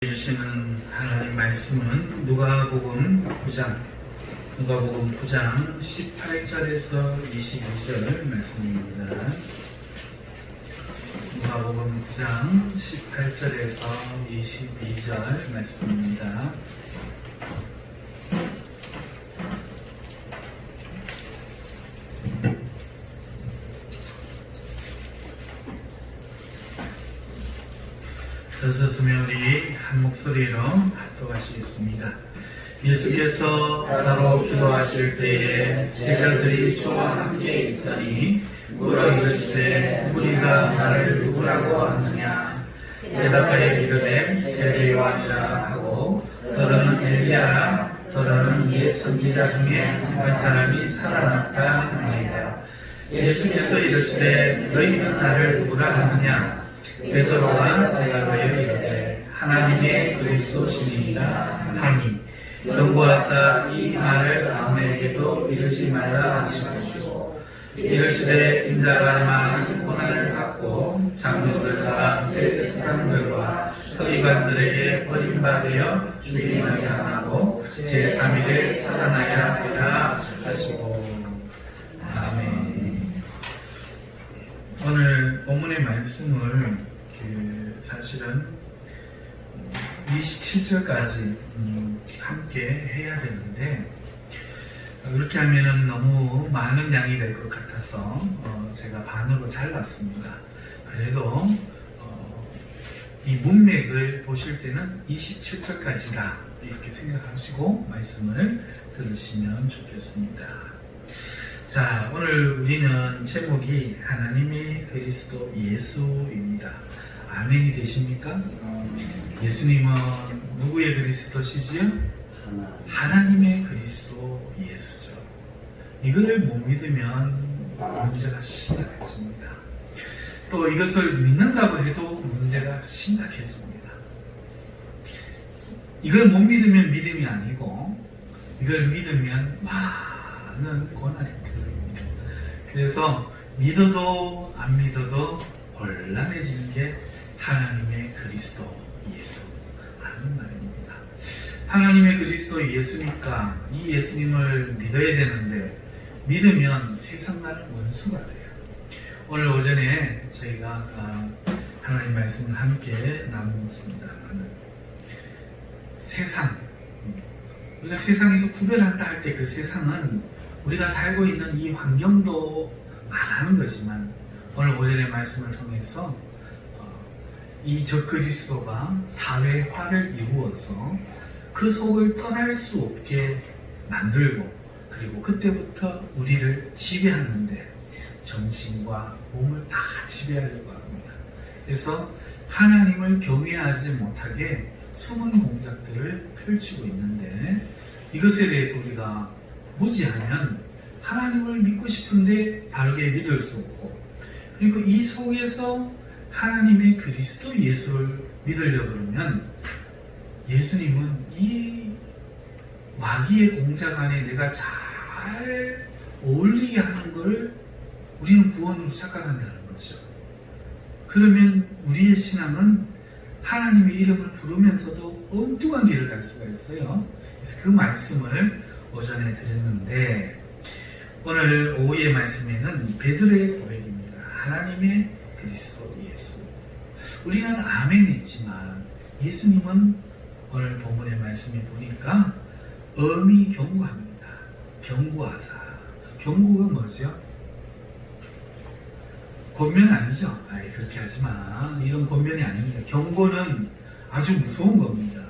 주시는 하나님 말씀은 누가복음 9장 18절에서 22절 말씀입니다. 누가복음 9장 18절에서 22절 말씀입니다. 서서스며 우리 한 목소리로 합독하시겠습니다. 예수께서 따로 기도하실 때에 제자들이 저와 함께 있더니 물어 이르시되 우리가 나를 누구라고 하느냐? 대답하여 이르되 세례 요한이라 하고 더러는 엘리야라 더러는 옛 선지자 중에 한 사람이 살아났다 하니라. 예수께서 이르시되 너희는 나를 누구라 하느냐? 베드로가 대답하여 이르되 하나님의 그리스도시니이다 하니 경고하사 이 말을 아무에게도 이르지 말라 하시고 이르시되 인자가 많은 고난을 받고 장로들과 대제사장들과 서기관들에게 버림받아 죽임을 당하고 제3일에 살아나야 하리라 하시고. 아멘. 오늘 본문의 말씀을 사실은 27절까지 함께 해야 되는데 이렇게 하면은 너무 많은 양이 될 것 같아서 제가 반으로 잘랐습니다. 그래도 이 문맥을 보실 때는 27절까지다 이렇게 생각하시고 말씀을 들으시면 좋겠습니다. 자, 오늘 우리는 제목이 하나님의 그리스도 예수입니다. 아멘이 되십니까? 예수님은 누구의 그리스도시지요? 하나님의 그리스도 예수죠. 이거를 못 믿으면 문제가 심각해집니다. 또 이것을 믿는다고 해도 문제가 심각해집니다. 이걸 못 믿으면 믿음이 아니고 이걸 믿으면 많은 고난이 들립니다. 그래서 믿어도 안 믿어도 곤란해지는 게 하나님의 그리스도 예수 하는 말입니다. 하나님의 그리스도 예수니까 이 예수님을 믿어야 되는데 믿으면 세상과는 원수가 돼요. 오늘 오전에 저희가 하나님 말씀을 함께 나누었습니다. 세상, 우리가 세상에서 구별한다 할 때 그 세상은 우리가 살고 있는 이 환경도 말하는 거지만 오늘 오전의 말씀을 통해서 이 적그리스도가 사회화를 이루어서 그 속을 떠날 수 없게 만들고 그리고 그때부터 우리를 지배하는데 정신과 몸을 다 지배하려고 합니다. 그래서 하나님을 경외하지 못하게 숨은 공작들을 펼치고 있는데 이것에 대해서 우리가 무지하면 하나님을 믿고 싶은데 바르게 믿을 수 없고 그리고 이 속에서 하나님의 그리스도 예수를 믿으려고 그러면 예수님은 이 마귀의 공작 안에 내가 잘 어울리게 하는 것을 우리는 구원으로 착각한다는 거죠. 그러면 우리의 신앙은 하나님의 이름을 부르면서도 엉뚱한 길을 갈 수가 있어요. 그래서 그 말씀을 오전에 드렸는데 오늘 오후의 말씀에는 베드로의 고백입니다. 하나님의 그리스도 예수. 우리는 아멘 했지만 예수님은 오늘 본문의 말씀에 보니까 엄히 경고합니다. 경고하사. 경고가 뭐죠? 권면 아니죠? 그렇게 하지 마. 이런 권면이 아닙니다. 경고는 아주 무서운 겁니다.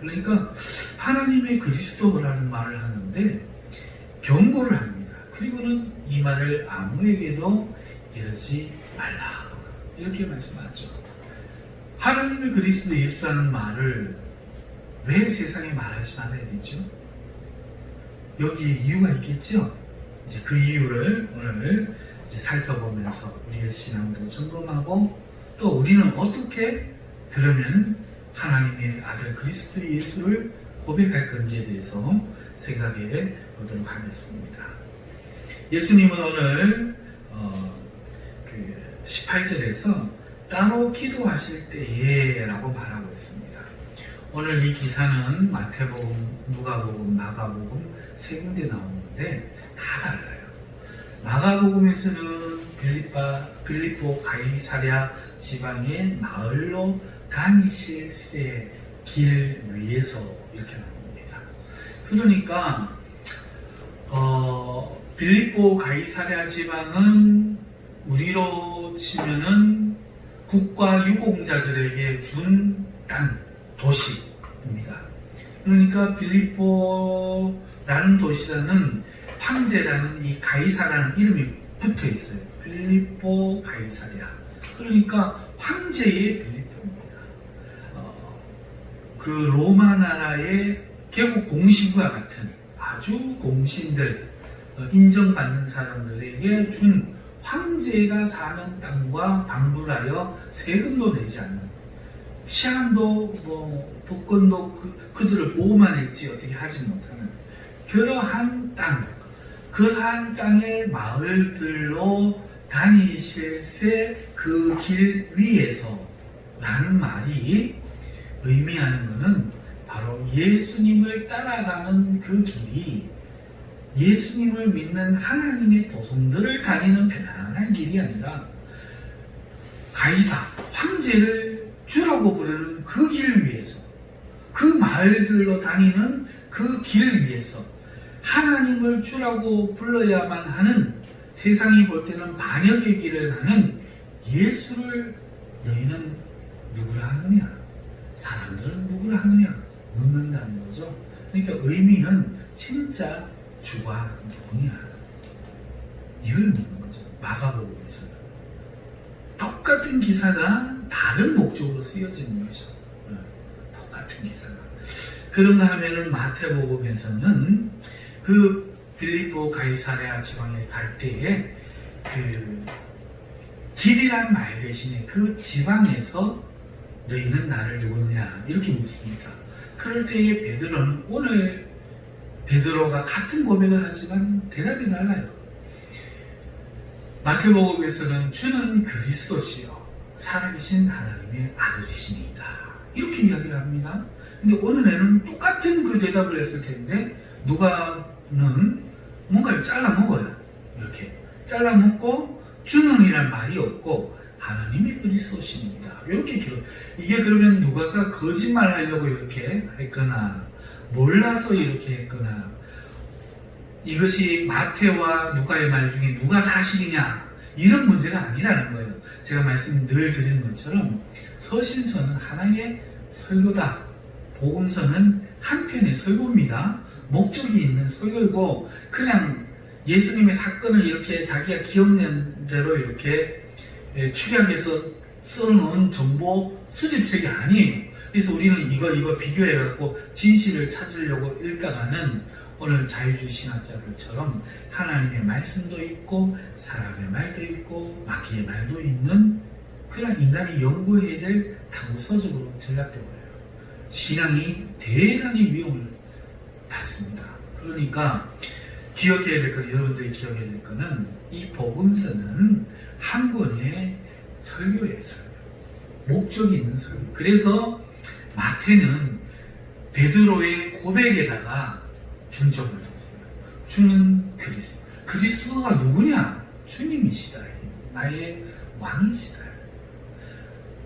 그러니까 하나님의 그리스도라는 말을 하는데 경고를 합니다. 그리고는 이 말을 아무에게도 이르지 말라. 이렇게 말씀하죠. 하나님의 그리스도 예수라는 말을 왜 세상에 말하지 말아야 되죠? 여기에 이유가 있겠죠? 이제 그 이유를 오늘 이제 살펴보면서 우리의 신앙도 점검하고 또 우리는 어떻게 그러면 하나님의 아들 그리스도 예수를 고백할 건지에 대해서 생각해 보도록 하겠습니다. 예수님은 오늘 18절에서 따로 기도하실 때에 라고 말하고 있습니다. 오늘 이 기사는 마태복음, 누가복음, 마가복음 세 군데 나오는데 다 달라요. 마가복음에서는 빌립보 가이사랴 지방의 마을로 다니실 새 길 위에서 이렇게 나옵니다. 그러니까 빌립보 가이사랴 지방은 우리로 치면은 국가 유공자들에게 준 땅, 도시입니다. 그러니까 빌립보라는 도시라는 황제라는 이 가이사라는 이름이 붙어 있어요. 빌립보 가이사랴. 그러니까 황제의 빌립보입니다. 그 로마 나라의 개국 공신과 같은 아주 공신들, 인정받는 사람들에게 준 황제가 사는 땅과 방불하여 세금도 내지 않는, 치안도 법권도 그들을 보호만 했지 어떻게 하지 못하는 그러한 땅, 그러한 땅의 마을들로 다니실새 그 길 위에서 라는 말이 의미하는 것은 바로 예수님을 따라가는 그 길이 예수님을 믿는 하나님의 도성들을 다니는 편안한 길이 아니라 가이사, 황제를 주라고 부르는 그 길 위에서, 그 마을들로 다니는 그 길 위에서 하나님을 주라고 불러야만 하는, 세상이 볼 때는 반역의 길을 가는 예수를 너희는 누구라 하느냐? 사람들은 누구라 하느냐? 묻는다는 거죠. 그러니까 의미는 진짜 주가 누구냐? 이걸 묻는 거죠. 마가복음에서는 똑같은 기사가 다른 목적으로 쓰여지는 거죠. 똑같은 기사가. 그런가 하면은 마태복음에서는 그 빌립보 가이사랴 지방에 갈 때에 그 길이란 말 대신에 그 지방에서 너희는 나를 누구냐 이렇게 묻습니다. 그럴 때에 베드로는, 오늘 베드로가 같은 고백을 하지만 대답이 달라요. 마태복음에서는 주는 그리스도시요 살아계신 하나님의 아들이시니이다 이렇게 이야기를 합니다. 근데 오늘에는 똑같은 그 대답을 했을 텐데 누가는 뭔가를 잘라 먹어요. 이렇게 잘라 먹고 주는 이란 말이 없고 하나님의 그리스도십니다. 이렇게 기록. 이게 그러면 누가가 거짓말 하려고 이렇게 했거나 몰라서 이렇게 했거나, 이것이 마태와 누가의 말 중에 누가 사실이냐 이런 문제가 아니라는 거예요. 제가 말씀 늘 드리는 것처럼 서신서는 하나의 설교다. 복음서는 한편의 설교입니다. 목적이 있는 설교이고, 그냥 예수님의 사건을 이렇게 자기가 기억낸 대로 이렇게 축약해서 써놓은 정보 수집책이 아니에요. 그래서 우리는 이거 비교해갖고 진실을 찾으려고 읽다가는 오늘 자유주의 신학자들처럼 하나님의 말씀도 있고 사람의 말도 있고 마귀의 말도 있는 그런 인간이 연구해야 될 탐구서적으로 전락되어버려요. 신앙이 대단히 위험을 받습니다. 그러니까 기억해야 될 것, 여러분들이 기억해야 될 것은 이 복음서는 한 권의 설교예요. 설교. 목적이 있는 설교. 그래서 마태는 베드로의 고백에다가 중점을 뒀어요. 주는 그리스도. 그리스도가 누구냐? 주님이시다. 나의 왕이시다.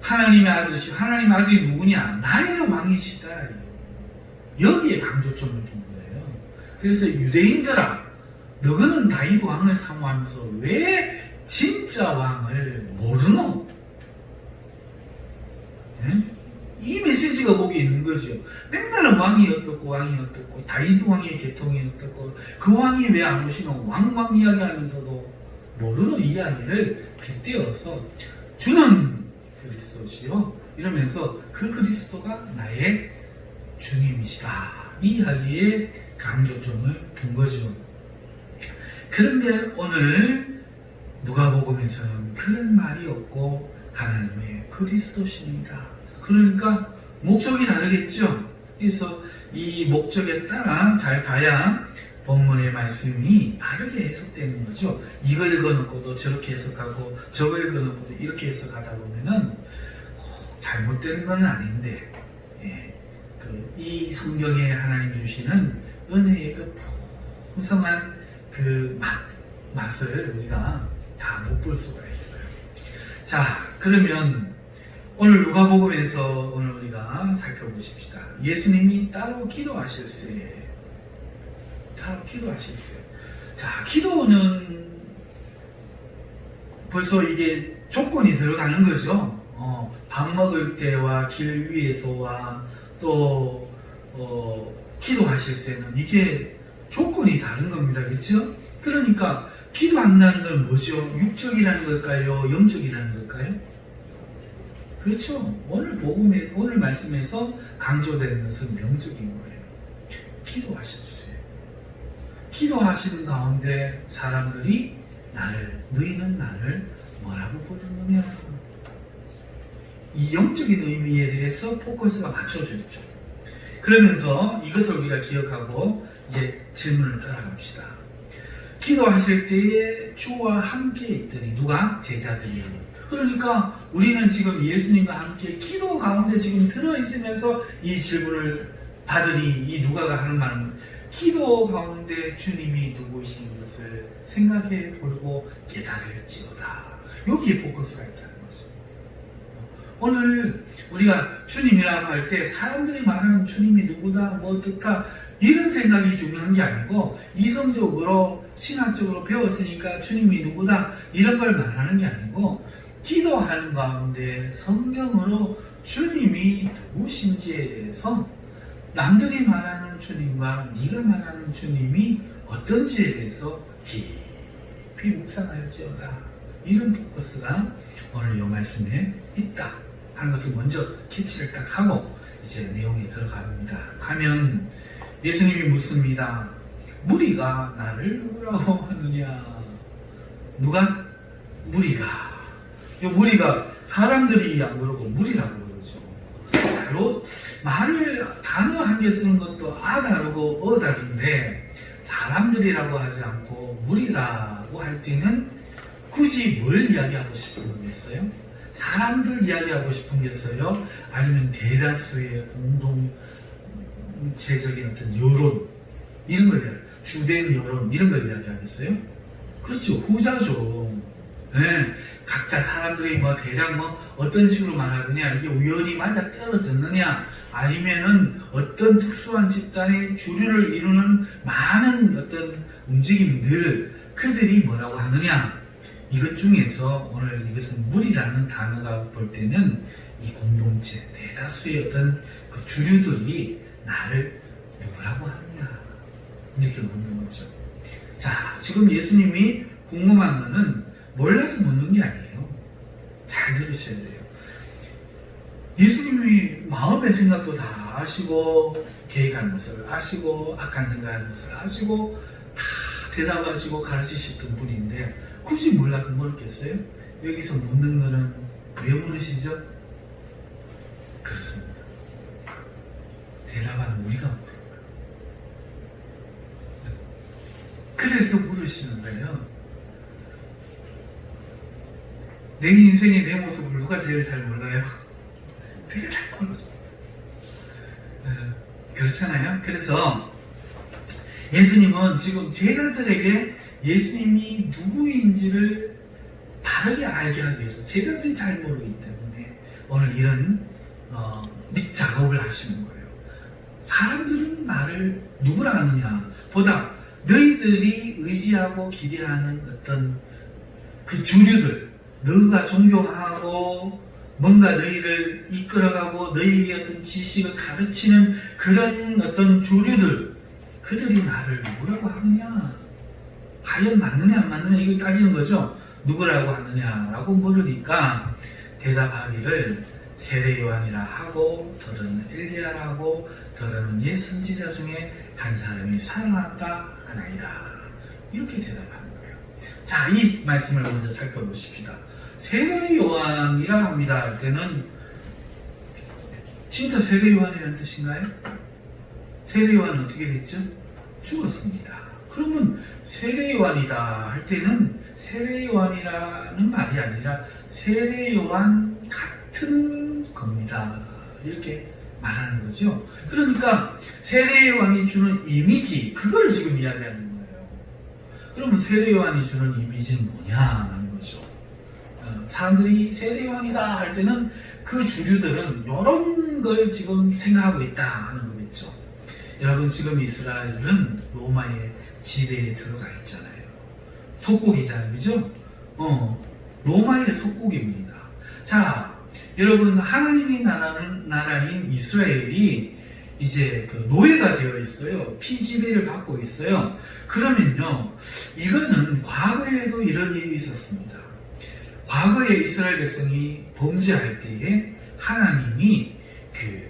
하나님의 아들이시. 하나님의 아들이 누구냐? 나의 왕이시다. 여기에 강조점을 둔 거예요. 그래서 유대인들아, 너희는 다윗 왕을 사모하면서 왜 진짜 왕을 모르노? 네? 이 메시지가 거기 있는 거죠. 맨날 왕이 어떻고 다윗 왕의 계통이 어떻고 그 왕이 왜 안 오시노? 왕 이야기하면서도 모르노 이야기를 빗대어서 주는 그리스도시요 이러면서 그 그리스도가 나의 주님이시다 이 이야기에 강조점을 둔 거죠. 그런데 오늘 누가복음에서는 그런 말이 없고 하나님의 그리스도십니다. 그러니까 목적이 다르겠죠. 그래서 이 목적에 따라 잘 봐야 본문의 말씀이 바르게 해석되는 거죠. 이걸 읽어놓고도 저렇게 해석하고 저걸 읽어놓고도 이렇게 해석하다 보면은 잘못되는 건 아닌데 이 성경에 하나님 주시는 은혜의 그 풍성한 그 맛을 우리가 다 못 볼 수가 있어요. 자, 그러면 오늘 누가복음에서 오늘 우리가 살펴보십시다. 예수님이 따로 기도하실세. 자, 기도는 벌써 이게 조건이 들어가는 거죠. 밥 먹을 때와 길 위에서와 또 기도하실세는 이게 조건이 다른 겁니다. 그렇죠? 그러니까 기도한다는 건 뭐죠? 육적이라는 걸까요? 영적이라는 걸까요? 그렇죠. 오늘 말씀에서 강조되는 것은 영적인 거예요. 기도하십시오. 기도하시는 가운데 사람들이 너희는 나를 뭐라고 부르느냐? 이 영적인 의미에 대해서 포커스가 맞춰졌죠. 그러면서 이것을 우리가 기억하고 이제 질문을 따라갑시다. 기도하실 때에 주와 함께 있더니 누가? 제자들이요. 그러니까 우리는 지금 예수님과 함께 기도 가운데 지금 들어있으면서 이 질문을 받으니 이 누가가 하는 말은 기도 가운데 주님이 누구신 것을 생각해 보고 깨달을지어다. 여기에 포커스가 있다는 거죠. 오늘 우리가 주님이라고 할 때 사람들이 말하는 주님이 누구다, 뭐 어떻다 이런 생각이 중요한 게 아니고 이성적으로 신학적으로 배웠으니까 주님이 누구다 이런 걸 말하는 게 아니고 기도하는 가운데 성경으로 주님이 누구신지에 대해서 남들이 말하는 주님과 네가 말하는 주님이 어떤지에 대해서 깊이 묵상할지어다. 이런 포커스가 오늘 이 말씀에 있다 하는 것을 먼저 캐치를 딱 하고 이제 내용에 들어갑니다. 가면 예수님이 묻습니다. 무리가 나를 누구라고 하느냐? 누가? 무리가. 이 무리가 사람들이 안 그러고 무리라고 그러죠. 자, 요 말을 단어 한 개 쓰는 것도 다르고 다른데 사람들이라고 하지 않고 무리라고 할 때는 굳이 뭘 이야기하고 싶은 거겠어요? 사람들 이야기하고 싶은 거겠어요? 아니면 대다수의 공동체적인 어떤 여론 이런 걸 주된 여론 이런 걸 이야기하겠어요? 그렇죠. 후자죠. 네, 각자 사람들이 대략 어떤 식으로 말하느냐, 이게 우연히 맞아 떨어졌느냐, 아니면은 어떤 특수한 집단의 주류를 이루는 많은 어떤 움직임들, 그들이 뭐라고 하느냐, 이것 중에서 오늘 이것은 무리라는 단어가 볼 때는 이 공동체, 대다수의 어떤 그 주류들이 나를 누구라고 하느냐, 이렇게 묻는 거죠. 자, 지금 예수님이 궁금한 거는 몰라서 묻는 게 아니에요. 잘 들으셔야 돼요. 예수님이 마음의 생각도 다 아시고 계획하는 것을 아시고 악한 생각하는 것을 아시고 다 대답하시고 가르치셨던 분인데 굳이 몰라서 물었겠어요? 여기서 묻는 거는 왜 물으시죠? 그렇습니다. 대답하는 우리가 물어요. 그래서 물으시는 거예요. 내 인생의 내 모습을 누가 제일 잘 몰라요? 되게 잘 몰라요. 그렇잖아요. 그래서 예수님은 지금 제자들에게 예수님이 누구인지를 바르게 알게 하기 위해서 제자들이 잘 모르기 때문에 오늘 이런 밑작업을 하시는 거예요. 사람들은 나를 누구라 하느냐 보다 너희들이 의지하고 기대하는 어떤 그 주류들, 너희가 존경하고 뭔가 너희를 이끌어가고 너희에게 어떤 지식을 가르치는 그런 어떤 주류들, 그들이 나를 누구라고 하느냐, 과연 맞느냐 안 맞느냐 이걸 따지는 거죠. 누구라고 하느냐라고 물으니까 대답하기를 세례 요한이라 하고 더러는 엘리야라고 더러는 옛 선지자 중에 한 사람이 살아났다 하나이다, 이렇게 대답하는 거예요. 자, 이 말씀을 먼저 살펴보십시다. 세례 요한이라 합니다 할 때는 진짜 세례 요한이라는 뜻인가요? 세례 요한은 어떻게 됐죠? 죽었습니다. 그러면 세례 요한이다 할 때는 세례 요한이라는 말이 아니라 세례 요한 같은 겁니다, 이렇게 말하는 거죠. 그러니까 세례요한이 주는 이미지, 그걸 지금 이야기하는 거예요. 그러면 세례요한이 주는 이미지는 뭐냐 하는 거죠. 사람들이 세례요한이다 할 때는 그 주류들은 이런 걸 지금 생각하고 있다 하는 거겠죠. 여러분, 지금 이스라엘은 로마의 지배에 들어가 있잖아요. 속국이잖아요, 그죠? 로마의 속국입니다. 자, 여러분, 하나님의 나라인 이스라엘이 이제 그 노예가 되어 있어요. 피지배를 받고 있어요. 그러면요, 이거는 과거에도 이런 일이 있었습니다. 과거에 이스라엘 백성이 범죄할 때에 하나님이 그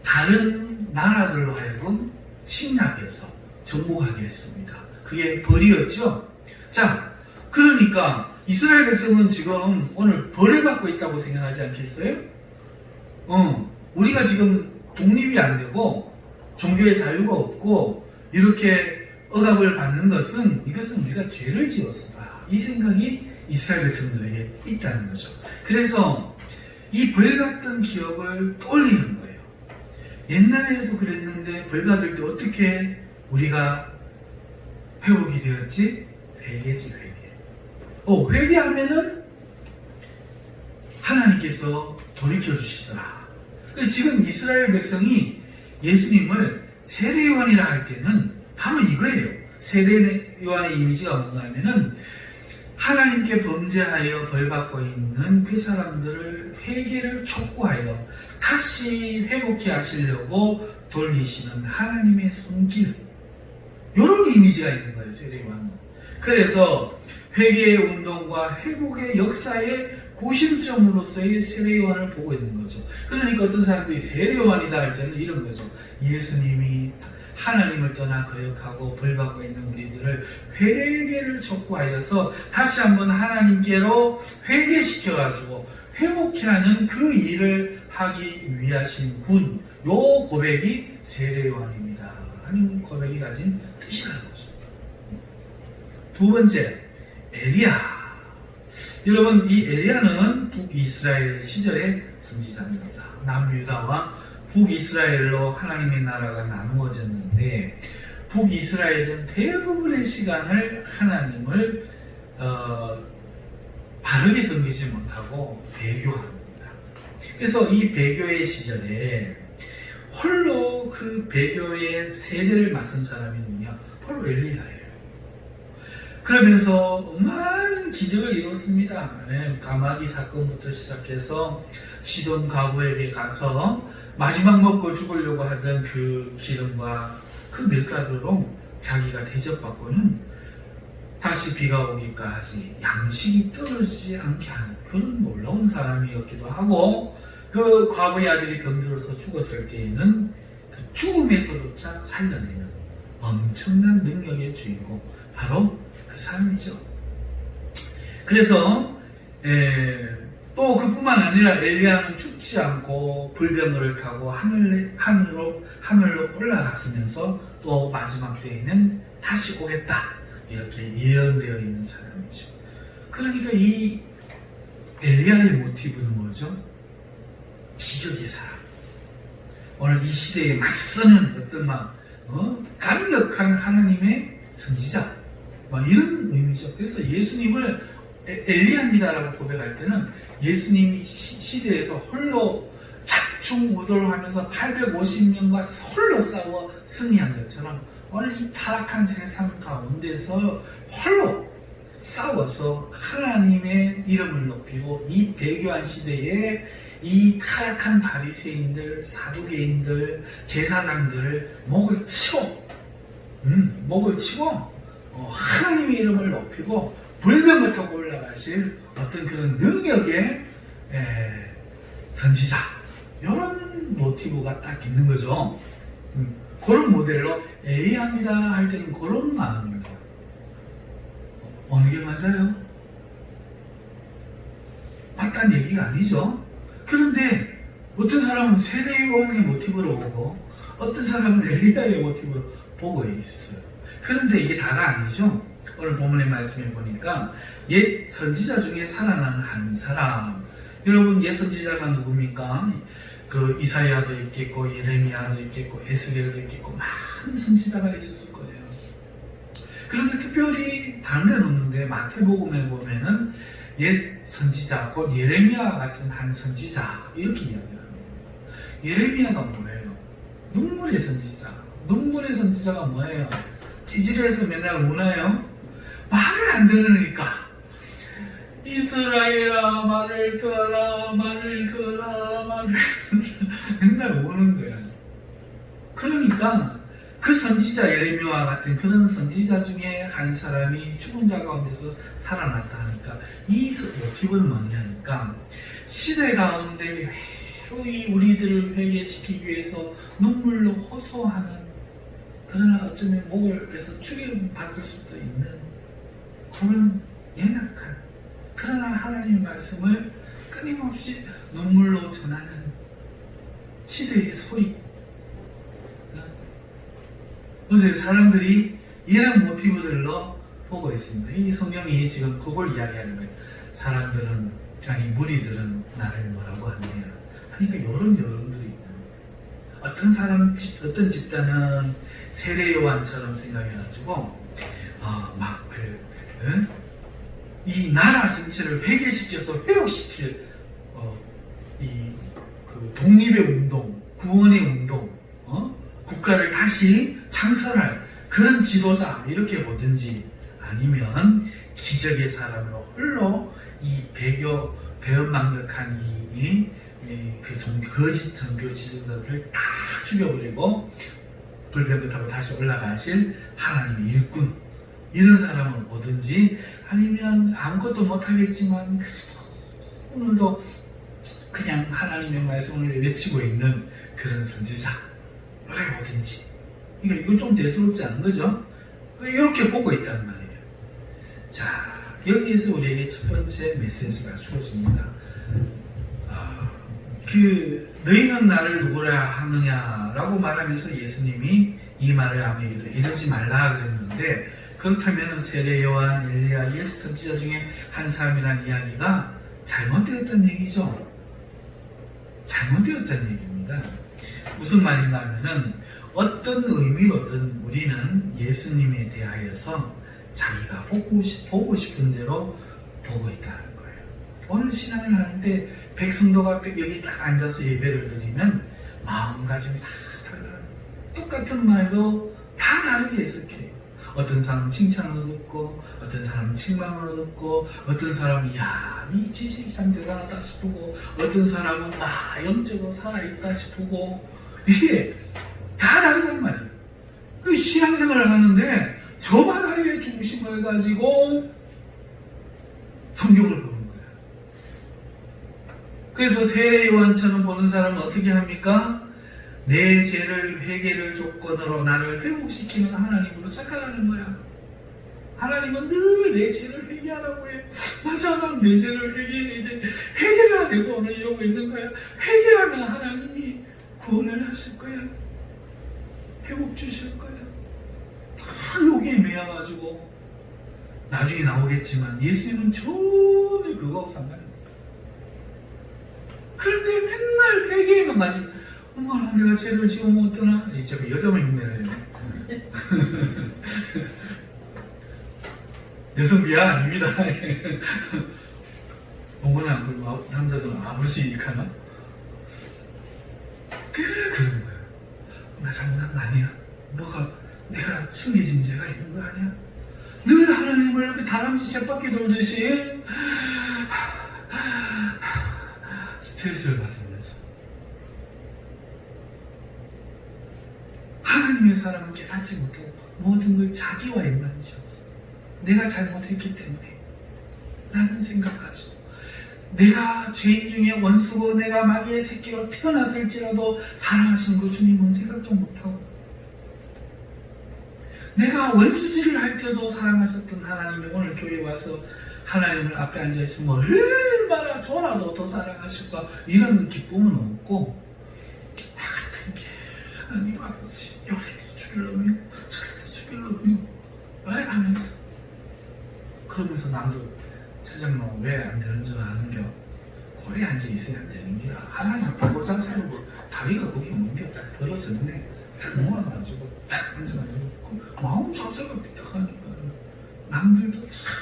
다른 나라들로 하여금 침략해서 정복하게 했습니다. 그게 벌이었죠. 자, 그러니까 이스라엘 백성은 지금 오늘 벌을 받고 있다고 생각하지 않겠어요? 우리가 지금 독립이 안 되고 종교의 자유가 없고 이렇게 억압을 받는 것은, 이것은 우리가 죄를 지었다, 이 생각이 이스라엘 백성들에게 있다는 거죠. 그래서 이 벌 받던 기억을 떠올리는 거예요. 옛날에도 그랬는데 벌 받을 때 어떻게 우리가 회복이 되었지? 회개지, 회개. 회개하면은 하나님께서 돌이켜주시더라. 그래서 지금 이스라엘 백성이 예수님을 세례요한이라 할 때는 바로 이거예요. 세례요한의 이미지가 뭔가 하면은 하나님께 범죄하여 벌받고 있는 그 사람들을 회개를 촉구하여 다시 회복해 하시려고 돌리시는 하나님의 손길, 이런 이미지가 있는 거예요, 세례요한은. 그래서 회개의 운동과 회복의 역사의 구심점으로서의 세례요한을 보고 있는 거죠. 그러니까 어떤 사람들이 세례요한이다 할 때는 이런 거죠. 예수님이 하나님을 떠나 거역하고 벌받고 있는 우리들을 회개를 촉구하여서 다시 한번 하나님께로 회개시켜가지고 회복케 하는 그 일을 하기 위하신 분, 요 고백이 세례요한입니다 하는 고백이 가진 뜻이라는 거죠. 두 번째, 엘리야. 여러분, 이 엘리야는 북이스라엘 시절의 선지자입니다. 남유다와 북이스라엘로 하나님의 나라가 나누어졌는데, 북이스라엘은 대부분의 시간을 하나님을 바르게 섬기지 못하고 배교합니다. 그래서 이 배교의 시절에 홀로 그 배교의 세대를 맡은 사람이 누구냐? 바로 엘리야예요. 그러면서 많은 기적을 이뤘습니다. 가마기 사건부터 시작해서 시돈 가부에게 가서 마지막 먹고 죽으려고 하던 그 기름과 그 밀가루로 자기가 대접받고는 다시 비가 오기까지 양식이 떨어지지 않게 하는 그런 놀라운 사람이었기도 하고, 그 과부의 아들이 병들어서 죽었을 때에는 그 죽음에서조차 살려내는 엄청난 능력의 주인공, 바로 그 사람이죠. 그래서 또 그뿐만 아니라 엘리야는 죽지 않고 불병거를 타고 하늘로 올라갔으면서 또 마지막 때에는 다시 오겠다, 이렇게 예언되어 있는 사람이죠. 그러니까 이 엘리야의 모티브는 뭐죠? 기적의 사람. 오늘 이 시대에 맞서는 어떤 강력한 하나님의 선지자, 이런 의미죠. 그래서 예수님을 엘리야입니다라고 고백할 때는 예수님이 시대에서 홀로 작충우돌하면서 850년과 홀로 싸워 승리한 것처럼 오늘 이 타락한 세상 가운데서 홀로 싸워서 하나님의 이름을 높이고, 이 배교한 시대에 이 타락한 바리새인들, 사두개인들, 제사장들을 목을 치고 하나님의 이름을 높이고 불병을 타고 올라가실 어떤 그런 능력의 선지자, 이런 모티브가 딱 있는 거죠. 그런 모델로 엘리야입니다 할 때는 그런 마음입니다. 어느 게 맞아요? 맞다는 얘기가 아니죠. 그런데 어떤 사람은 세례요한의 모티브로 보고 어떤 사람은 엘리야의 모티브로 보고 있어요. 그런데 이게 다가 아니죠. 오늘 본문의 말씀에 보니까 옛 선지자 중에 살아나는 한 사람. 여러분, 옛 선지자가 누굽니까? 그 이사야도 있겠고 예레미야도 있겠고 에스겔도 있겠고 많은 선지자가 있었을 거예요. 그런데 특별히 다른 데는 없는데 마태복음에 보면은 옛 선지자, 곧 예레미야 같은 한 선지자 이렇게 이야기합니다. 예레미야가 뭐예요? 눈물의 선지자. 눈물의 선지자가 뭐예요? 찌질해서 맨날 우나요? 말을 안 들으니까 이스라엘아 말을 들어라 말을 들어라 말을 들어라 맨날 우는 거야. 그러니까 그 선지자 예레미야와 같은 그런 선지자 중에 한 사람이 죽은 자 가운데서 살아났다 하니까 이 모티브는 뭐냐니까 시대 가운데 외로이 우리들을 회개시키기 위해서 눈물로 호소하는, 그러나 어쩌면 목을 빼서 죽임받을 수도 있는 그런 연약한, 그러나 하나님의 말씀을 끊임없이 눈물로 전하는 시대의 소리. 그래서 사람들이 이런 모티브들로 보고 있습니다. 이 성경이 지금 그걸 이야기하는 거예요. 사람들은, 아니 무리들은 나를 뭐라고 하느냐 하니까 이런 여론들이 있는 거예요. 어떤 사람, 어떤 집단은 세례 요한처럼 생각해가지고 이 나라 전체를 회개시켜서 회복시킬 그 독립의 운동, 구원의 운동, 국가를 다시 창설할 그런 지도자 이렇게 보든지, 아니면 기적의 사람으로 홀로 이 배은망덕한 그 거짓 종교 지도자들을 다 죽여버리고 불변듯하고 다시 올라가실 하나님의 일꾼, 이런 사람을 보든지, 아니면 아무것도 못하겠지만 그래도 오늘도 그냥 하나님의 말씀을 외치고 있는 그런 선지자를 보든지, 그러니까 이건 좀 대수롭지 않은 거죠? 이렇게 보고 있단 말이에요. 자, 여기에서 우리에게 첫 번째 메시지가 주어집니다. 너희는 나를 누구라 하느냐라고 말하면서 예수님이 이 말을 아무에게도 이러지 말라 그랬는데, 그렇다면 세례 요한, 엘리야, 예수 선지자 중에 한 사람이라는 이야기가 잘못되었다는 얘기죠. 잘못되었다는 얘기입니다. 무슨 말인가 하면은 어떤 의미로든 우리는 예수님에 대하여서 자기가 보고 싶은 대로 보고 있다는 거예요. 오늘 신앙을 하는데 백성도가 여기 딱 앉아서 예배를 드리면 마음가짐이 다 달라요. 똑같은 말도 다 다르게 해석해요. 어떤 사람은 칭찬으로 듣고, 어떤 사람은 책망으로 듣고, 어떤 사람은 이 지식이 참 대단하다 싶고, 어떤 사람은 영적으로 살아있다 싶고, 이게 다 다르단 말이에요. 그 신앙생활을 하는데 저마다의 중심을 가지고 성경을 보는 거예요. 그래서 세례 요한처럼 보는 사람은 어떻게 합니까? 내 죄를 회개를 조건으로 나를 회복시키는 하나님으로 착각하는 거야. 하나님은 늘 내 죄를 회개하라고 해. 맞아, 난 내 죄를 회개해야 돼. 회개를 안 해서 오늘 이러고 있는 거야. 회개하면 하나님이 구원을 하실 거야. 회복 주실 거야. 다 여기에 매여가지고 나중에 나오겠지만 예수님은 전혀 그거하고 상관이 없어요. 그런데 맨날 회개에만 가지고 엄마 내가 죄를 지으면 어떠나? 이제 여자만 흉내를 내네. 여성 비하 아닙니다. 어머나 남자들은 아버지 이렇게 하나? 그런 거예요. 나 잘못한 거 아니야? 내가 숨겨진 죄가 있는 거 아니야? 늘 하나님을 이렇게 다람쥐 쳇바퀴 돌듯이 스트레스를 받으면서, 하나님의 사람은 깨닫지 못하고 모든 걸 자기와에만 지었어. 내가 잘못했기 때문에 라는 생각 가지고, 내가 죄인 중에 원수고 내가 마귀의 새끼로 태어났을지라도 사랑하시는 그 주님은 생각도 못하고, 내가 원수질을 할 때도 사랑하셨던 하나님이 오늘 교회에 와서 하나님을 앞에 앉아있으면 얼마나 저라도 더 사랑하실까, 이런 기쁨은 없고, 나 같은 게 하나님 아버지 요래도 죽일놈이요 저래도 죽일놈이요 왜 하면서, 그러면서 남도 차장로 왜 안 되는 줄 아는겨? 고래 앉아 있어야 안 되는 아닙니다. 하나님 앞에 도장 세우고 다리가 거기 없는 게 딱 벌어졌네. 딱 모아가지고 딱 앉아가지고 마음 자세가 삐딱하니까 남들도 참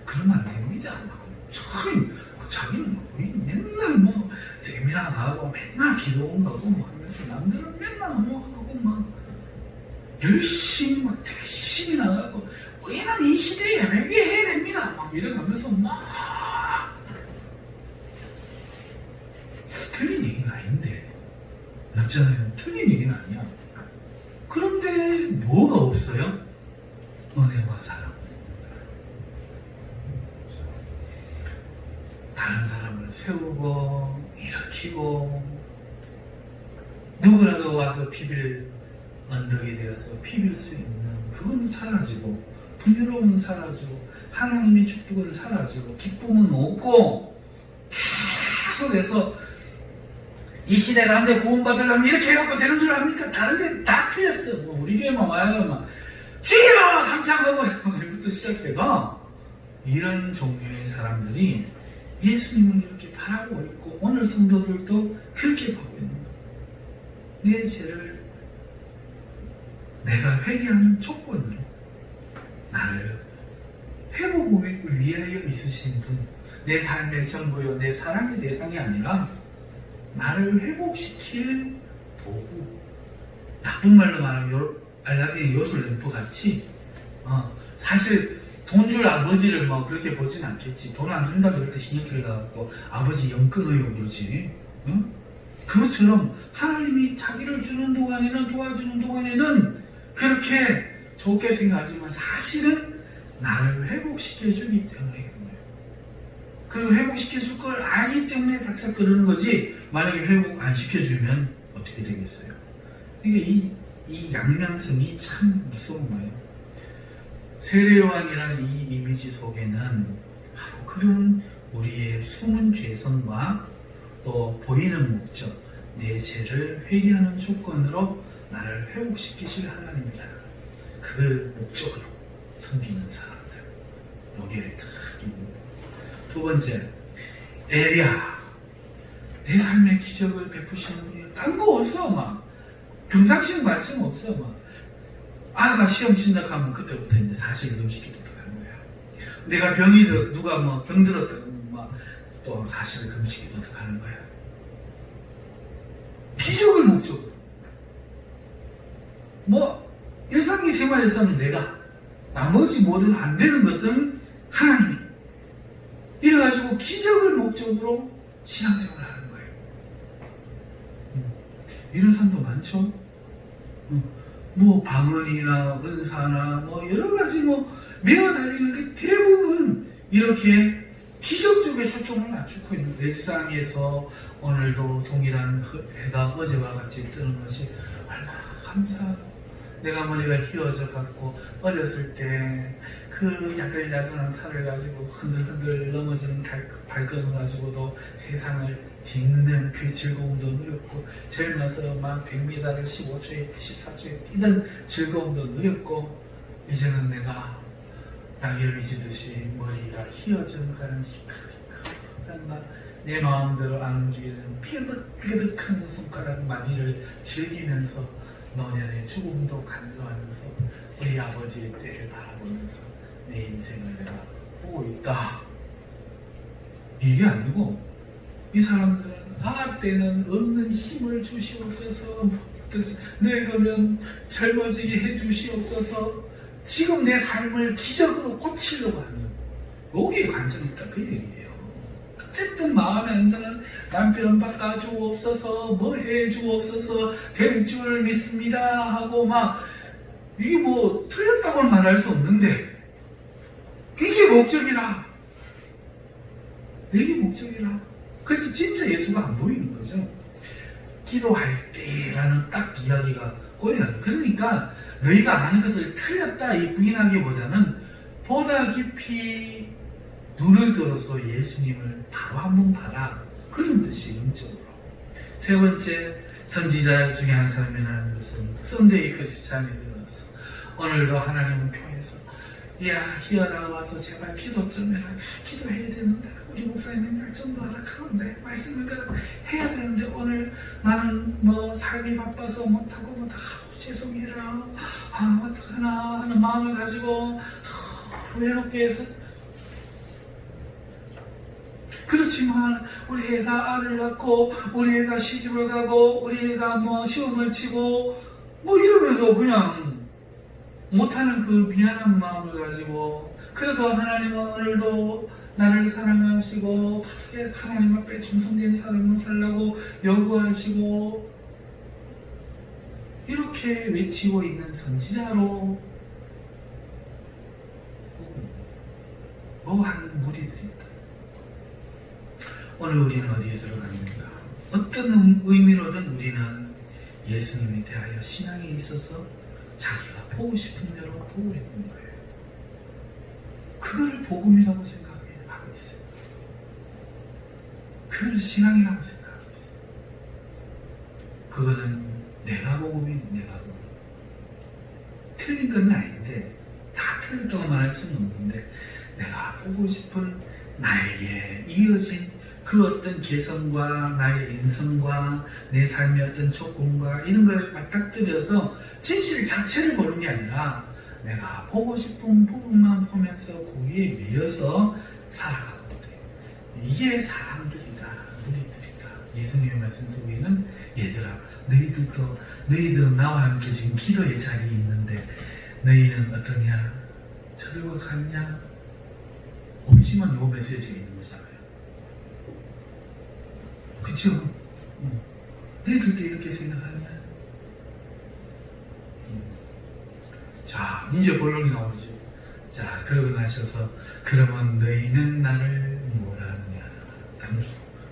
그러면 안 됩니다. 참 자기는 거의 맨날 뭐 세미나 가고 맨날 기도원 가고 뭐 하면서 남들은 맨날 뭐 하고 막 열심히 막 열심히 나가고 우리는 이 시대에 예배게 해야 됩니다. 막 이러면서 막 틀린 얘기는 아닌데 맞잖아요. 틀린 얘기는 아니야. 그런데 뭐가 없어요? 은혜와 사랑. 다른 사람을 세우고 일으키고 누구라도 와서 비빌 언덕이 되어서 비빌 수 있는 그건 사라지고 풍요로움은 사라지고 하나님의 축복은 사라지고 기쁨은 없고 계속해서 이 시대가 한데 구원받으려면 이렇게 해갖고 되는 줄 압니까? 다른 게 다 틀렸어요. 뭐 우리 교회만 와요. 막 주여 삼창하고 이부터 시작해가 이런 종류의 사람들이 예수님을 이렇게 바라고 있고 오늘 성도들도 그렇게 보고 있는 거예요. 내 죄를 내가 회개하는 조건으로 나를 회복을 위하여 있으신 분, 내 삶의 전부요 내 사랑의 대상이 아니라 나를 회복시킬 도구. 나쁜 말로 말하면 알라딘의 요술램프 같이 사실 돈 줄 아버지를 뭐 그렇게 보진 않겠지. 돈 안 준다고 그럴 때 신경질 나갖고 아버지 영 끊어요 그러지. 응? 그것처럼 하나님이 자기를 주는 동안에는 도와주는 동안에는 그렇게 좋게 생각하지만 사실은 나를 회복시켜 주기 때문에 그리고 회복시켜 줄 걸 알기 때문에 삭삭 그러는 거지. 만약에 회복 안 시켜주면 어떻게 되겠어요? 그러니까 이 양면성이 참 무서운 거예요. 세례요한이라는 이 이미지 속에는 바로 그런 우리의 숨은 죄성과 또 보이는 목적, 내 죄를 회개하는 조건으로 나를 회복시키실 하나님이다. 그 목적으로 섬기는 사람들. 여기에 딱 있는. 두 번째, 에리야. 내 삶의 기적을 베푸시는 분이 딴 거 없어. 막 평상시에 관심 없어. 막 아가 시험 친다 하면 그때부터 이제 사실 금식기도 들어가는 거야. 내가 누가 뭐 병들었다면 또 사실 금식기도 들어가는 거야. 기적을 목적으로. 뭐 일상의 생활에서는 내가 나머지 뭐든 안 되는 것은 하나님이. 이래가지고 기적을 목적으로 신앙생활을 하는 거예요. 이런 사람도 많죠. 뭐 방언이나 은사나 뭐 여러 가지 뭐 매어 달리는 게 대부분 이렇게 기적 쪽에 초점을 맞추고 있는 일상에서 오늘도 동일한 해가 어제와 같이 뜨는 것이 얼마나 감사하고 내가 머리가 휘어져 갖고 어렸을 때 그 야들야들한 살을 가지고 흔들흔들 넘어지는 발걸음 가지고도 세상을 딛는 그 즐거움도 누렸고 젊어서 막 100m를 15초에 14초에 뛰는 즐거움도 누렸고 이제는 내가 낙엽이 지듯이 머리가 휘어져가는 희끗희끗한 내 마음대로 안 움직이는 삐그덕삐그덕하는 손가락 마디를 즐기면서 노년의 죽음도 간소하면서 우리 아버지의 때를 바라보면서 내 인생을 내가 보고 있다. 이게 아니고 이 사람들은 때는 없는 힘을 주시옵소서, 늙으면 젊어지게 해주시옵소서, 지금 내 삶을 기적으로 고치려고 하는 여기에 관점이 있다 그 얘기예요. 어쨌든 마음에 안 드는 남편 바꿔주옵소서, 뭐 해주옵소서, 될 줄 믿습니다 하고 막 이게 뭐 틀렸다고는 말할 수 없는데 이게 목적이라. 이게 목적이라. 그래서 진짜 예수가 안 보이는 거죠. 기도할 때라는 딱 이야기가 꼬여야 돼. 그러니까 너희가 아는 것을 틀렸다 이 부인하기보다는 보다 깊이 눈을 들어서 예수님을 바로 한번 봐라. 그런 뜻이 영적으로. 세 번째, 선지자 중에 한 사람이라는 것은 썬데이 크리스찬이 되었어. 오늘도 하나님은 교회에서 야, 희연아 와서 제발 기도 좀 해라. 기도해야 되는데 우리 목사님은 약점도 하락하는데 말씀을 해야 되는데 오늘 나는 뭐 삶이 바빠서 못하고 죄송해라. 어떡하나 하는 마음을 가지고 외롭게 해서. 그렇지만 우리 애가 알을 낳고 우리 애가 시집을 가고 우리 애가 뭐 시험을 치고 뭐 이러면서 그냥 못하는 그 미안한 마음을 가지고, 그래도 하나님은 오늘도 나를 사랑하시고 하나님 앞에 충성된 삶을 살라고 요구하시고 이렇게 외치고 있는 선지자로 뭐한 무리들이 있다. 오늘 우리는 어디에 들어갑니까? 어떤 의미로든 우리는 예수님에 대하여 신앙에 있어서 자기가 보고 싶은 대로 보고 있는 거예요. 그걸 복음이라고 생각하고 있어요. 그걸 신앙이라고 생각하고 있어요. 그거는 내가 복음이 내가 복음. 틀린 건 아닌데 다 틀렸다고 말할 수는 없는데 내가 보고 싶은 나에게 이어진 그 어떤 개성과 나의 인성과 내 삶의 어떤 조건과 이런 걸 맞닥뜨려서 진실 자체를 보는 게 아니라 내가 보고 싶은 부분만 보면서 거기에 매여서 살아가는 거예요. 이게 사람들이다, 우리들이다. 예수님의 말씀 속에는 얘들아, 너희들은 나와 함께 지금 기도의 자리에 있는데 너희는 어떠냐? 저들과 같냐? 없지만 요 메시지가 있는 거잖아요. 그쵸? 너희들도 이렇게 생각하냐? 자, 이제 본론이 나오죠. 자, 그러고 나셔서 그러면 너희는 나를 뭐라 하느냐?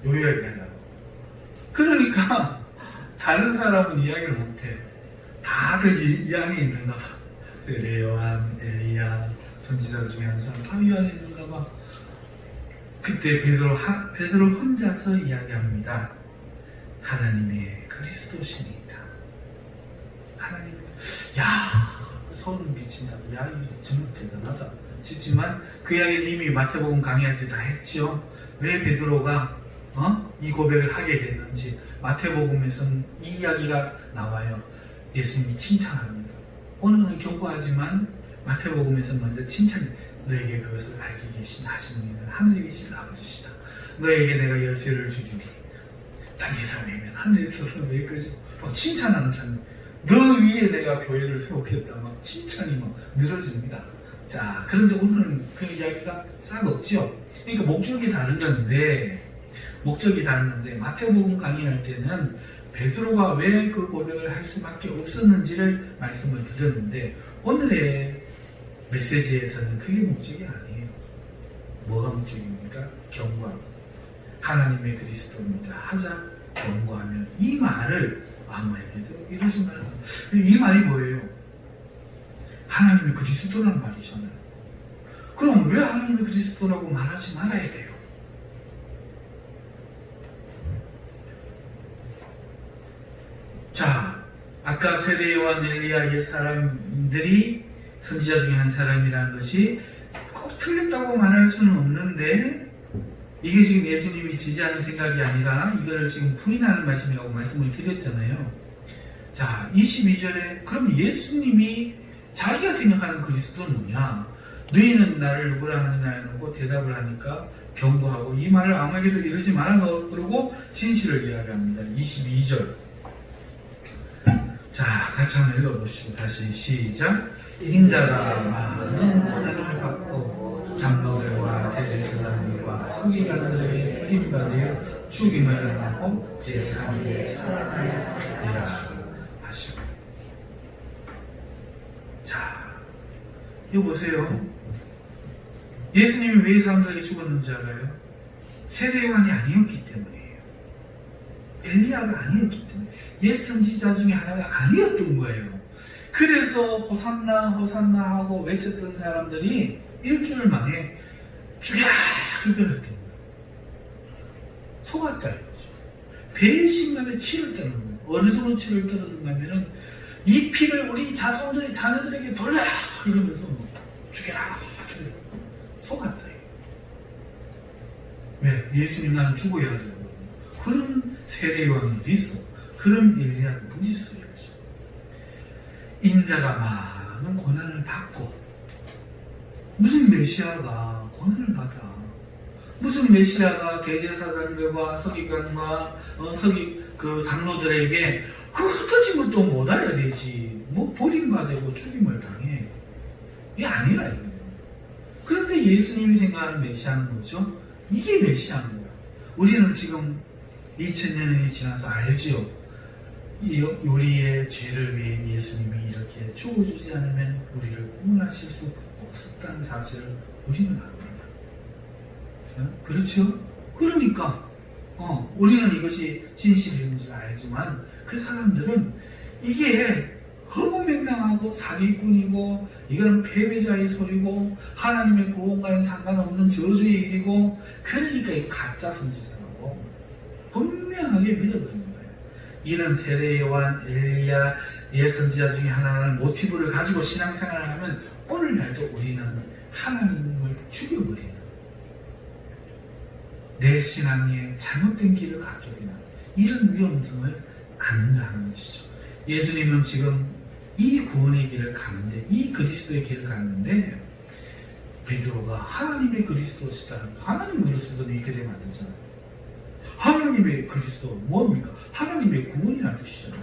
요 이야기가 나와요. 그러니까 다른 사람은 이야기를 못해. 다들 이 안에 있는가 봐. 요한, 엘리야, 선지자 중에 한 사람 다 이 안에 있는가 봐. 그때 베드로 혼자서 이야기합니다. 하나님의 그리스도시니까. 하나님, 야, 소름 끼친다. 야, 이거 정말 대단하다 싶지만 그 이야기는 이미 마태복음 강의할 때 다 했죠. 왜 베드로가 이 고백을 하게 됐는지 마태복음에서는 이 이야기가 나와요. 예수님이 칭찬합니다. 오늘은 경고하지만 마태복음에서 먼저 칭찬. 너에게 그것을 알게 계신 하시는 이는 하늘에 계신 아버지시다. 너에게 내가 열쇠를 주리니 땅에서 내면 하늘에서 낼 것이고 막 칭찬하는 장면. 너 위에 내가 교회를 세우겠다. 막 칭찬이 막 늘어집니다. 자, 그런데 오늘은 그 이야기가 싹 없죠. 그러니까 목적이 다른데 마태복음 강의할 때는 베드로가 왜 그 고백을 할 수밖에 없었는지를 말씀을 드렸는데 오늘의 메시지에서는 그게 목적이 아니에요. 뭐가 목적입니까? 경고함. 하나님의 그리스도입니다. 하자 경고하면 이 말을 아무에게도 이러지 말라. 이 말이 뭐예요? 하나님의 그리스도라는 말이잖아요. 그럼 왜 하나님의 그리스도라고 말하지 말아야 돼요? 자, 아까 세례요한, 엘리야, 옛 사람들이 선지자 중에 한 사람이라는 것이 꼭 틀렸다고 말할 수는 없는데 이게 지금 예수님이 지지하는 생각이 아니라 이거를 지금 부인하는 말씀이라고 말씀을 드렸잖아요. 자, 22절에 그럼 예수님이 자기가 생각하는 그리스도는 뭐냐? 너희는 나를 누구라 하느냐 해놓고 대답을 하니까 경고하고 이 말을 아무에게도 이러지 말아 그러고 진실을 이야기합니다. 22절. 자, 같이 한번 읽어보시죠. 다시 시작. 인자가 많은 고난을 받고 장로들과 대제사장들과 서기관들에게 버림받아 죽임을 당하고 제3일에 살아나야 하시고. 자, 이거 보세요. 예수님이 왜 사람들에게 죽었는지 알아요? 세례요한이 아니었기 때문이에요. 엘리야가 아니었기 때문에, 옛 선지자 중에 하나가 아니었던 거예요. 그래서 호산나 호산나 하고 외쳤던 사람들이 일주일 만에 죽여라 했던 거예요. 속았다 이거죠. 배신감에 치를 떠는 거예요. 어느 정도 치를 떠는 거냐면은 이 피를 우리 자손들의 자녀들에게 돌려라 이러면서 죽여라, 죽여라. 속았다. 왜? 예수님 나는 죽어야 하려고. 그런 세례요한이 있어. 그런 엘리야가 어디 있어요? 인자가 많은 고난을 받고, 무슨 메시아가 고난을 받아? 무슨 메시아가 대제사장들과 서기관과 그 장로들에게 그 흩어진 것도 못 알아야 되지. 뭐 버림받고 죽임을 당해. 이게 아니라 이거예요. 그런데 예수님이 생각하는 메시아는 뭐죠? 이게 메시아인 거야. 우리는 지금 2000년이 지나서 알지요. 우리의 죄를 위해 예수님이 이렇게 죽어주지 않으면 우리를 구원하실 수 없었다는 사실을 우리는 압니다. 그렇죠? 그러니까 우리는 이것이 진실인지 알지만 그 사람들은 이게 허무맹랑하고 사기꾼이고 이거는 패배자의 소리고 하나님의 구원과는 상관없는 저주의 일이고, 그러니까 이 가짜 선지자라고 분명하게 믿어버립니다. 이런 세례요한, 엘리야, 예선지자 중에 하나는 모티브를 가지고 신앙생활을 하면 오늘날도 우리는 하나님을 죽여버리는, 내 신앙에 잘못된 길을 갖게 되는 이런 위험성을 갖는다는 것이죠. 예수님은 지금 이 구원의 길을 가는데, 이 그리스도의 길을 가는데, 베드로가 하나님의 그리스도시다. 하나님의 그리스도는 이렇게 되면 안 되잖아요. 하나님의 그리스도 뭡니까? 하나님의 구원이라는 뜻이잖아.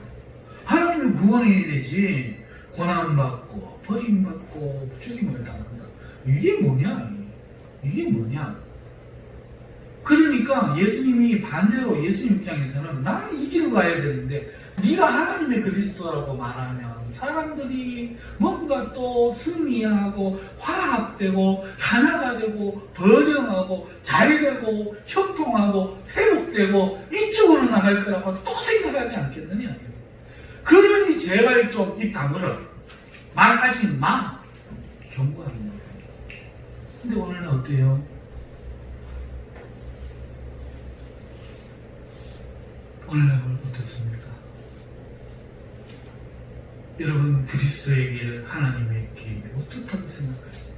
하나님의 구원해야 되지. 고난받고 버림받고 죽임을 당한다. 이게 뭐냐? 이게 뭐냐? 그러니까 예수님이 반대로, 예수님 입장에서는 나는 이 길을 가야 되는데 네가 하나님의 그리스도라고 말하면 사람들이 뭔가 또 승리하고 화합되고 하나가 되고 번영하고 잘되고 형통하고 회복되고 이쪽으로 나갈 거라고 또 생각하지 않겠느냐. 그러니 제발 좀 입 다물어. 말하지 마. 경고하는 거예요. 근데 오늘은 어때요? 오늘날 어떻습니까? 여러분, 그리스도의 길, 하나님의 길 어떻다고 생각하세요?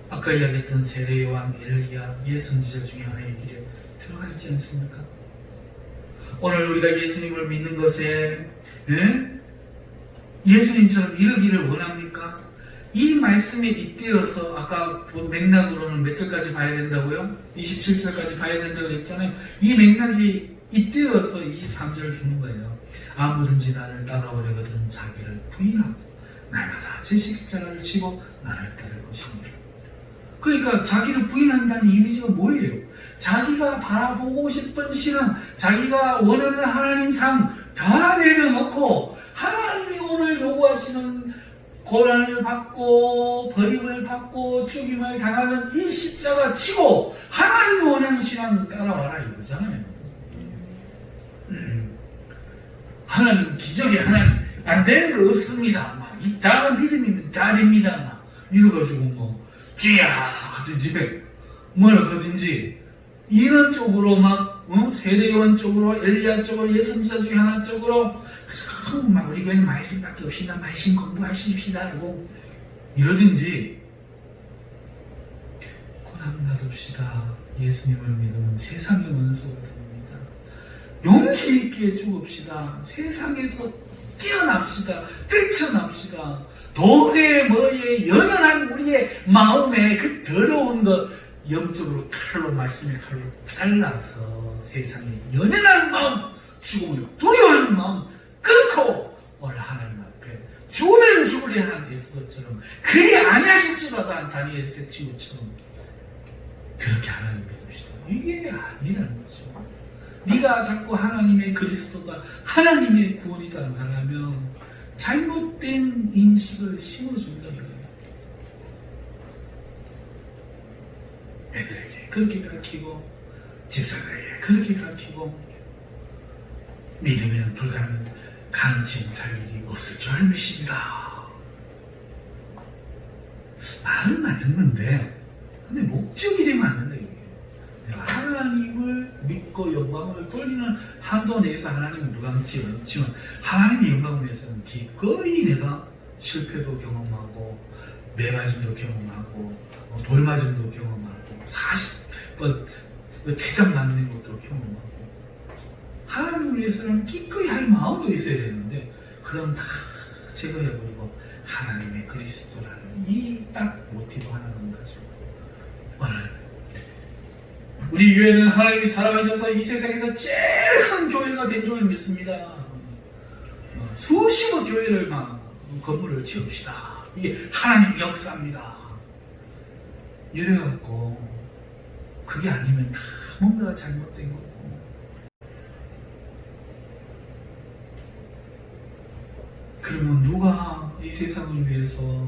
아까 이야기했던 세례요한, 엘리야, 예선지자 중에 하나의 길에 들어가 있지 않습니까? 오늘 우리가 예수님을 믿는 것에 예수님처럼 이르기를 원합니까? 이 말씀에 잇대어서 아까 맥락으로는 몇 절까지 봐야 된다고요? 27절까지 봐야 된다고 했잖아요. 이 맥락이 잇대어서 23절을 주는 거예요. 아무든지 나를 따라오려거든 자기를 부인하고 날마다 제 십자가를 지고 나를 따를 것입니다. 그러니까 자기를 부인한다는 이미지가 뭐예요? 자기가 바라보고 싶은 신앙, 자기가 원하는 하나님 상 다 내려놓고 하나님이 오늘 요구하시는 고난을 받고 버림을 받고 죽임을 당하는 이 십자가 치고 하나님이 원하는 신앙 따라와라 이거잖아요. 하나님 기적이 하나님 안 되는 거 없습니다. 막 있다는 믿음이면 다 됩니다. 막 이래가지고 뭐 쥐야 하든지 뭐라 하든지 이런 쪽으로 막 세례요한 쪽으로 엘리야 쪽으로 예선지자 중에 하나 쪽으로 막 우리 교회는 말씀밖에 없이나 말씀 공부하십시다 하고 이러든지 고난 받읍시다. 예수님을 믿으면 세상의 원수가 됩니다. 용기 있게 죽읍시다. 세상에서 뛰어납시다. 뛰쳐납시다. 돈에 뭐에 연연한 우리의 마음에 그 더러운 것 영적으로 칼로, 말씀의 칼로 잘라서 세상에 연연한 마음, 죽음을 두려워하는 마음 끊고 오늘 하나님 앞에 죽으면 죽으려 한 에스더처럼 그리 아니하실지라도 한 다니엘의 친구처럼 그렇게 하나님 믿읍시다. 이게 아니라는 거죠. 네가 자꾸 하나님의 그리스도가 하나님의 구원이다 말하면 잘못된 인식을 심어준다 이거예요. 애들에게 그렇게 가르치고 집사들에게 그렇게 가르치고 믿으면 가능치 못할 일이 없을 줄 알미십니다. 말은 맞는 건데 근데 목적이 되면 안 된다 이게. 내가 하나님을 믿고 영광을 돌리는 한도 내에서 하나님을 무감치 않지만 하나님의 영광을 위해서는 기꺼이 내가 실패도 경험하고 매맞음도 경험하고 돌맞음도 경험하고 40번 대장 맞는 것도 경험하고 하나님을 위해서는 기꺼이 할 마음도 있어야 되는데 그건 다 제거해버리고 하나님의 그리스도라는 이 딱 모티브 하나만 가지고 오늘 우리 교회는 하나님이 사랑하셔서 이 세상에서 제일 큰 교회가 된 줄 믿습니다. 수십억 교회를 건물을 지읍시다. 이게 하나님 역사입니다. 이래갖고 그게 아니면 다 뭔가 잘못된 거고 그러면 누가 이 세상을 위해서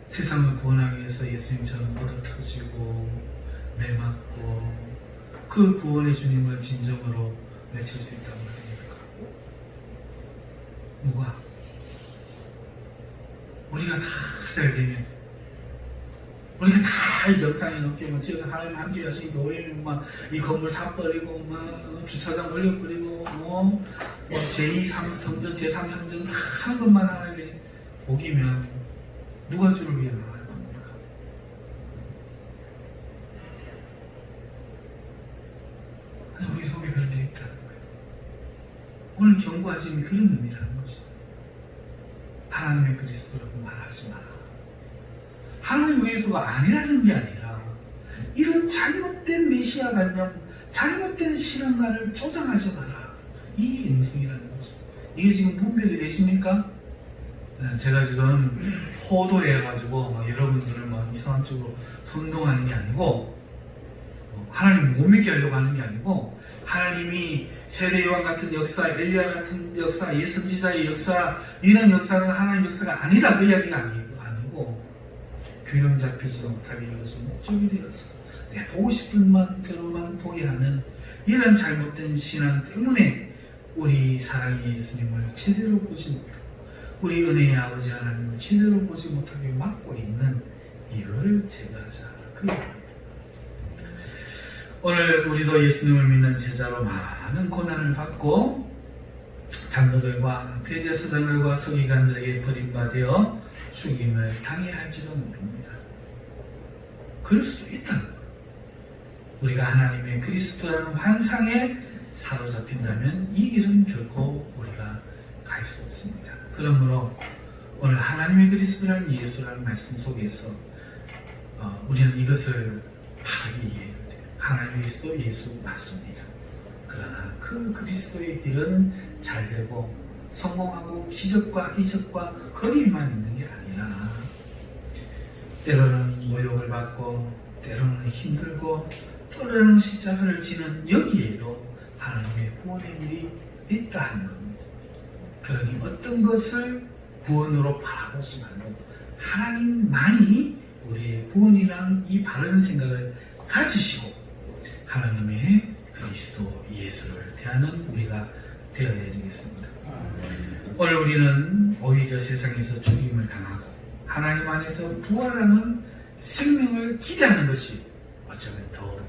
세상을 구원하기 위해서 예수님처럼 얻어터지고 매맞고 그 구원의 주님을 진정으로 외칠 수 있단 말입니까? 누가? 우리가 다 잘 되면 우리가 다 이 영상에 넘기면 지어서 하나님 함께 하신 교회는 이 건물 사버리고 주차장 올려버리고 제2 성전 제3 성전 다 하는 것만 하나님이 복이면 누가 주를 위해 나갈 겁니까? 우리 속에 그렇게 있다는 거예요. 오늘 경고하심이 그런 의미라는 것입니다. 하나님의 그리스도라고 말하지 마라. 하나님의 그리스도가 아니라는 게 아니라 이런 잘못된 메시아 관념, 잘못된 신앙관을 조장하지 마라. 이 음성이라는 거죠. 이게 지금 분별이 되십니까? 제가 지금 호도해가지고 여러분들을 이상한 쪽으로 선동하는 게 아니고 하나님 못 믿게 하려고 하는 게 아니고 하나님이 세례요한 같은 역사, 엘리야 같은 역사, 예선지자의 역사 이런 역사는 하나님의 역사가 아니다 그 이야기가 아니고 균형 잡히지 못하게 이것이 목적이 되어서 내 보고 싶은 대로만 보게 하는 이런 잘못된 신앙 때문에 우리 사랑의 예수님을 제대로 보지 못하고 우리 은혜의 아버지 하나님을 제대로 보지 못하게 막고 있는 이거를 제거하자 그 얘기입니다. 오늘 우리도 예수님을 믿는 제자로 많은 고난을 받고 장로들과 대제사장들과 서기관들에게 버림받아 죽임을 당해야 할지도 모릅니다. 그럴 수도 있다는 거예요. 우리가 하나님의 그리스도라는 환상에 사로잡힌다면 이 길은 결코 우리가 갈 수 없습니다. 그러므로 오늘 하나님의 그리스도라는 예수라는 말씀 속에서 우리는 이것을 바르게 이해해야 돼요. 하나님의 그리스도 예수 맞습니다. 그러나 그 그리스도의 길은 잘되고 성공하고 기적과 이적과 거리에만 있는 게 아니라 때로는 모욕을 받고 때로는 힘들고 때로는 십자가를 지는 여기에도 하나님의 구원의 일이 있다 하는 겁니다. 그러니 어떤 것을 구원으로 바라보지 말고 하나님만이 우리의 구원이라는 이 바른 생각을 가지시고 하나님의 그리스도 예수를 대하는 우리가 되어야 되겠습니다. 오늘 우리는 오히려 세상에서 죽임을 당하고 하나님 안에서 부활하는 생명을 기대하는 것이 어쩌면 더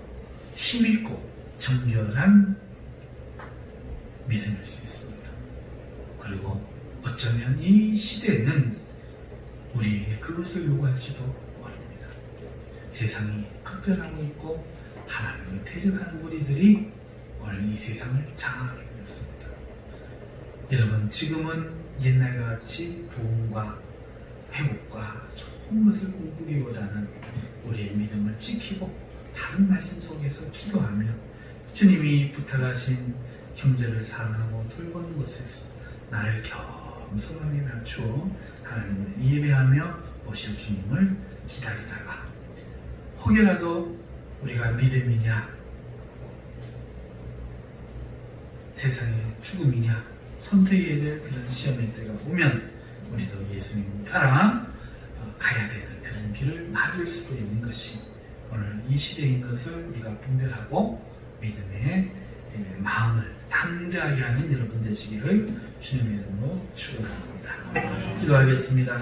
힘있고 정결한 믿음일 수 있습니다. 그리고 어쩌면 이 시대는 우리에게 그것을 요구할지도 모릅니다. 세상이 급변하고 있고 하나님을 대적하는 무리들이 오늘 이 세상을 장악하게 되었습니다. 여러분 지금은 옛날과 같이 부흥과 회복과 좋은 것을 꿈꾸기보다는 우리의 믿음을 지키고 다른 말씀 속에서 기도하며 주님이 부탁하신 형제를 사랑하고 돌보는 것에서 나를 겸손하게 낮추어 하나님을 예배하며 오실 주님을 기다리다가 혹여라도 우리가 믿음이냐 세상의 죽음이냐 선택해야 될 그런 시험의 때가 오면 우리도 예수님 따라 가야 되는 그런 길을 맞을 수도 있는 것이 오늘 이 시대인 것을 우리가 분별하고 믿음의 마음을 담대하게 하는 여러분 되시기를 주님의 이름으로 축원합니다. 기도하겠습니다.